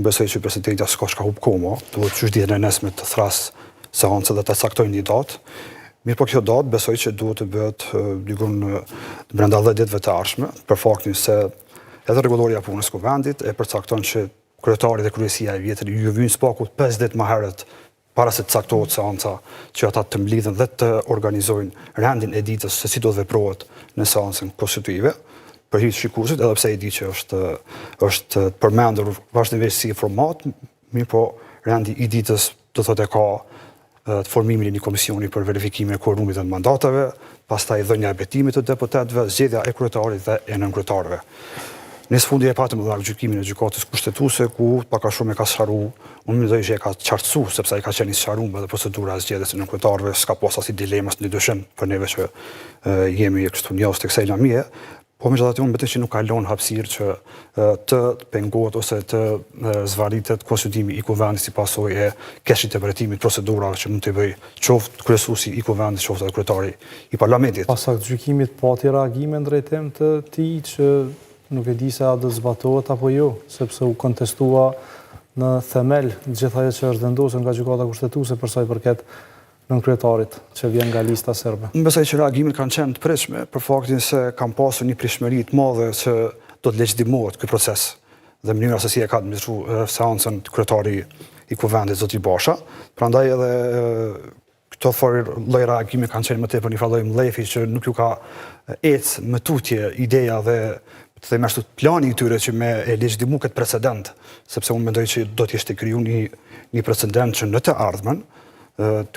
Besoj që presidentja s'ka shka hub koma, duhet që është ditën e nesme të thras seancë dhe të caktojnë një datë. Mirë po kjo datë besoj që duhet të bëhet dikun brenda 10 ditëve të ardhshme, për faktin se edhe rregulloria e punës kuvendit e përcakton që kryetari dhe kryesia e vjetër ju vynë spaku 5 ditë më herët para se të caktohet seanca që ata të mblidhen dhe të organizojnë rendin e ditës se si do të veprohet në seancën konstitutive. Për hir të shikuesit, edhe pse e di që është përmendur vazhdimisht si format, mirë po rendi i ditës do thotë ka formimin e një komisioni për verifikimin e quorumit dhe të mandatave, pastaj dhënia e betimit të deputetëve, zgjedhja e kryetarit dhe e nënkryetarëve. Në sfundi e patëm dhe gjykimin e gjykatës kushtetuese, ku pak a shumë e ka sqaruar, unë mendoj që e ka qartësuar, sepse ai ka qenë i sqaruar edhe procedura e zgjedhjes së nënkryetarëve, s'ka pas asnjë dilemas në dyshim për neve që jemi këtu njohës tek kësaj lamie. Po megjithatë unë besoj që nuk ka lënë hapësirë që të pengohet ose të zvaritet konsultimi i kuvendit si pasojë e keshit të vërtetimit procedurave që mund të bëj qoftë kryesuesi i kuvendit, qoftë edhe kryetari i parlamentit. Pas gjykimit pati reagime në drejtim të tij që nuk e di se a do zbatohet apo jo, sepse u kontestua në themel gjithë ajo që është vendosur nga gjykata kushtetuese për sa i përket nënkryetarit që vjen nga lista serbe. Unë besoj që reagimet kanë qenë të pritshme për faktin se kanë pasur një pritshmëri të madhe që do të legjitimohet ky proces dhe mënyra se si e ka administruar seancën kryetari i kuvendit zoti Basha. Prandaj edhe këto lloj reagime kanë qenë më tepër një lloj mlefi që nuk ju ka ecë më tutje ideja dhe të them ashtu plani i tyre që me e legjitimu këtë precedent, sepse unë mendoj që do të ishte kriju një precedent që në të ardhmen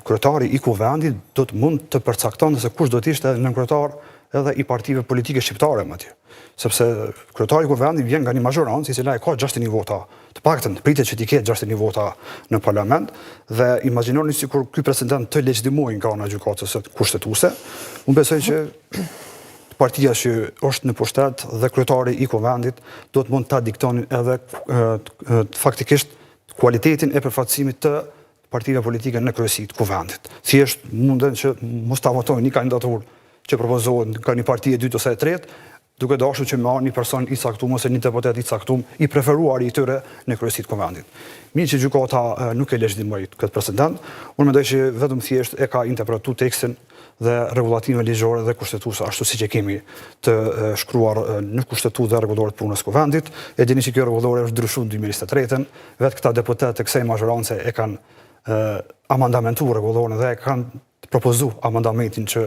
kryetari i kuvendit do të mund të përcaktonte se kush do të ishte nënkryetar edhe i partive politike shqiptare atje. Sepse kryetari i kuvendit vjen nga një mazhorancë e cila e ka 61 vota. Të paktën pritet që t'i ketë 61 vota në parlament dhe imagjinoni sikur ky precedent të legjitimojë nga ana e gjykatës kushtetuese. Unë besoj që partia që është në pushtet dhe kryetari i kuvendit do të mund ta diktonin edhe faktikisht kualitetin e përfaqësimit të partive politike në kryesi të kuvendit. Thjesht munden që mos ta votojnë një kandidatur që propozohet nga një parti e dytë ose e tretë, duke dashur që me marrë një person i caktuar ose një deputet i caktuar, i preferuar i tyre në kryesi të kuvendit. Mirë që gjykata nuk e legjitimoi këtë precedent, unë mendoj që vetëm thjesht e ka interpretuar tekstin dhe rregullatimin ligjore dhe kushtetuese ashtu siç e kemi të shkruar në kushtetutë dhe rregullore të punës kuvendit. E dini që kjo rregullore është ndryshuar në 2023, vetë këta deputetë të kësaj mazhorance e kanë amandamentuar rregulloren dhe kanë propozuar amandamentin që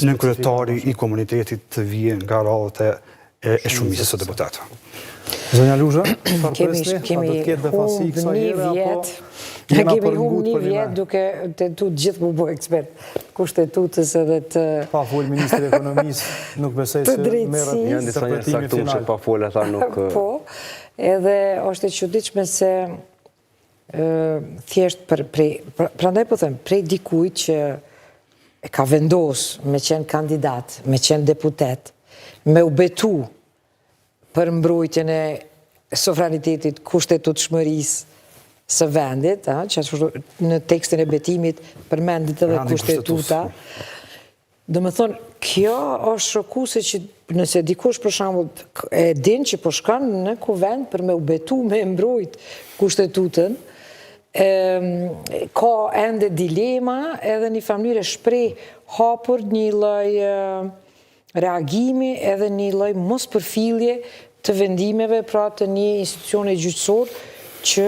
nënkryetari i komunitetit të vijë nga radhët e shumicës së deputetëve. Zonja Luzha, kemi humbë një vjet duke të gjithë mu bo ekspert kushtetutës edhe të pa fol Ministri i Ekonomisë nuk besoj se merret janë disa njerëz saktuar që pa fol ata nuk po, edhe është e çuditshme se thjesht prandaj po them, prej dikujt që e ka vendos me qenë kandidat, me qenë deputet, me u betu për mbrojtjen e sovranitetit, kushtetutshmërisë së vendit, që në tekstin e betimit përmendet edhe kushtetuta. Do me thonë, kjo është shokuese që nëse dikush për shembull e din që po shkon në kuvend për me u betu me mbrojt kushtetutën, ka ende dilema edhe një familje shpreh hapur një lloj reagimi edhe një lloj mos përfillje të vendimeve pra të një institucioni gjyqësor që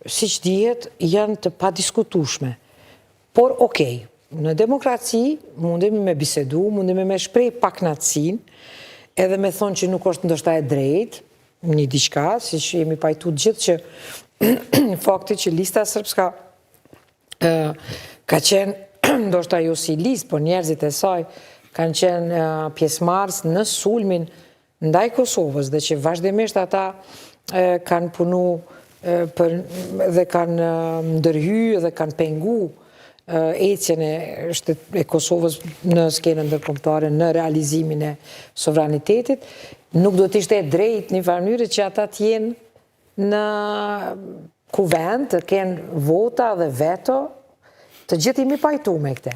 siç dihet janë të padiskutueshme. Por okej, në demokraci mundemi me bisedu, mundemi me shpreh paknatësinë, edhe me thonë që nuk është ndoshta e drejtë, një diçka, siç jemi pajtu gjithë që fakti që lista srpska ka qenë ndoshta jo si listë, por njerëzit e saj kanë qenë pjesëmarrës në sulmin ndaj Kosovës dhe që vazhdimisht ata kanë punu dhe kanë ndërhyjë dhe kanë pengu ecjen e Kosovës në skenën ndërkombëtare, në realizimin e sovranitetit, nuk do të ishte e drejtë në mënyrë që ata të jenë në kuvend, të kenë vota dhe veto, të gjithë jemi pajtu me këte.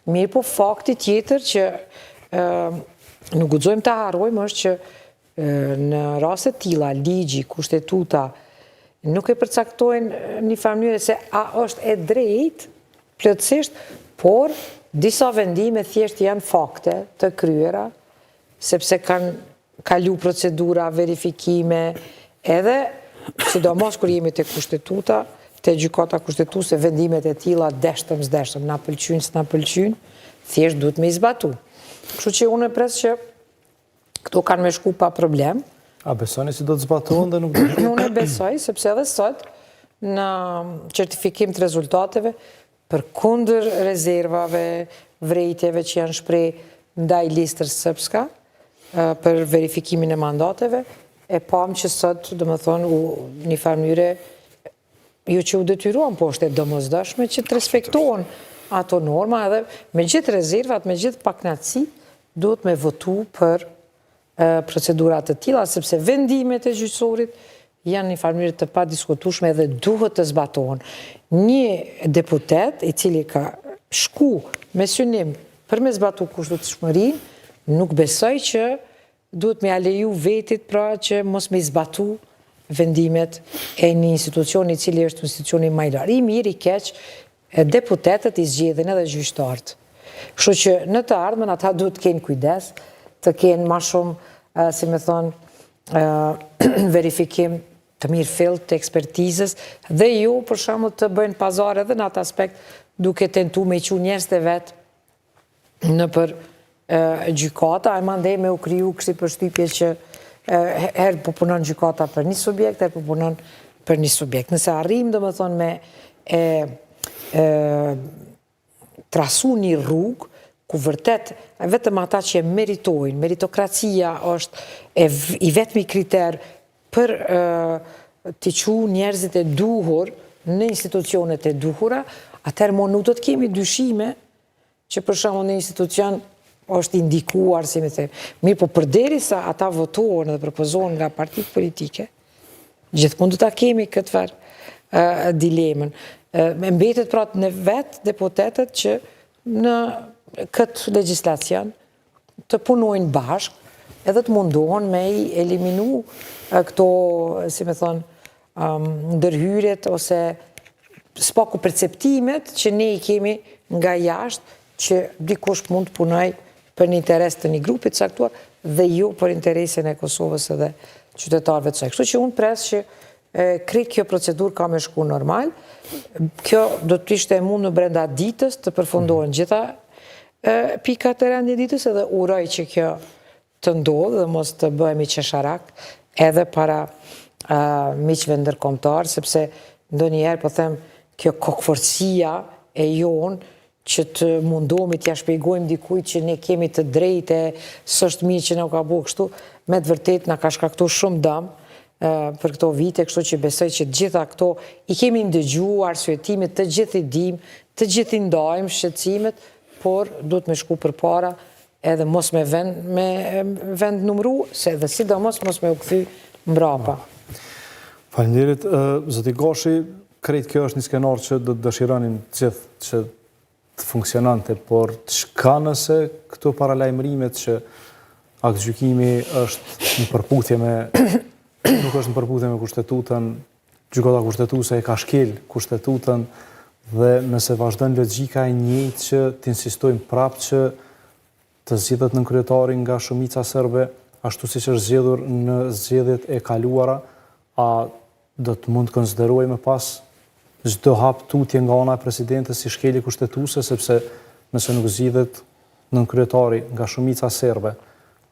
Mirë po fakti tjetër që nuk guxojmë ta harrojmë është që në raste tilla ligji, kushtetuta nuk e përcaktojnë një mënyrë se a është e drejtë plotësisht, por disa vendime thjesht janë fakte të kryera, sepse kanë kalu procedura, verifikime, edhe, sidomos kur jemi të kushtetuta, të gjykata kushtetuse, vendimet e tilla deshtëm, na pëlqyjnë, s'na pëlqyjnë, thjesht duhet me i zbatu. Kështu që unë e pres që këto kanë me shku pa problem. A besoni si do të zbatohen dhe nuk do të? Unë e besoj, sepse edhe sot, në certifikim të rezultateve, për kundër rezervave, vrejtjeve që janë shprej ndaj listës sëpska, për verifikimin e mandateve, e pam që sot, do më thonë, një farmyre, ju që u detyruan, po është e domosdoshme që të respektohen ato norma, edhe me gjithë rezervat, me gjithë paknatësi, duhet me votu për procedurat të tilla, sepse vendimet e gjyqësorit janë një farmyre të pa diskutueshme edhe duhet të zbatohen. Një deputet i cili ka shku me synim për me zbatu kushtëshmërinë, nuk besoj që duhet me aleju vetit pra që mos me zbatu vendimet e një institucioni i cili është institucioni majlar. I mirë, i keq, deputetet i zgjedhin edhe gjyqtarët. Kështu që në të ardhmen ata duhet të kenë kujdes, të kenë ma shumë, si me thonë, verifikim të mirë fill të ekspertizës, dhe ju, për shembull, të bëjnë pazar edhe në atë aspekt, duke tentu me i qu njerëz të vetë në për gjykata, e mandej me u kriju kështu përshtypje që herë po punon gjykata për një subjekt, herë po punon për një subjekt. Nëse arrim, do më thonë, me trasu një rrugë, ku vërtet, vetëm ata që meritojnë, meritokracia është i vetmi kriter për të qu njerëzit e duhur në institucionet e duhura, atëherë nuk do të kemi dyshime që për shembull në institucion është indikuar, si me them. Mirë, po përderisa ata votohen dhe propozohen nga partitë politike, gjithmonë do ta kemi këtë farë dilemën. Mbetet pra në vetë deputetët që në këtë legjislacion të punojnë bashkë edhe të mundohen me i eliminu këto, si me thonë, ndërhyrjet ose spaku perceptimet që ne i kemi nga jashtë që dikush mund të punoj për një interes të një grupit saktuar dhe ju për interesin e Kosovës edhe qytetarëve të saj. Kështu që unë pres që krejt kjo procedur ka me shku normal, kjo do të ishte mund në brenda ditës të përfundohen gjitha pikat e rendit ditës edhe uroj që kjo të ndodhë dhe mos të bëhemi qesharak edhe para miqve ndërkombëtar, sepse ndonjëherë po them kjo kokforcia e jonë që të mundohemi t'ja shpjegojmë dikujt që ne kemi të drejtë, s'është mirë që na ka bëu kështu, me të vërtetë na ka shkaktuar shumë dëm për këto vite, kështu që besoj që gjitha këto i kemi ndëgjuar, arsyetimet të gjithë i dim, të gjithë i ndajmë shqetësimet, por duhet me shku përpara edhe mos me vend numru, se dhe sidomos mos me u kthy mbrapa. Faleminderit, zoti Gashi, krejt kjo është një skenar që do të dëshironin gjithë që të funksionante, por çka nëse këto paralajmërimet që aktgjykimi është në përputhje me nuk është në përputhje me kushtetutën, gjykata kushtetuese e ka shkel kushtetutën dhe nëse vazhdon logjika e njëjtë që të insistojmë prapë që të zgjidhet nën kryetari nga shumica serbe, ashtu siç është zgjedhur në zgjedhjet e kaluara, a do të mund të konsiderojmë pas çdo hap tutje nga ana e presidentes si shkelje kushtetuese, sepse nëse nuk zgjidhet nën kryetari nga shumica serbe,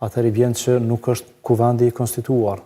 atëherë vjen që nuk është kuvendi i konstituar.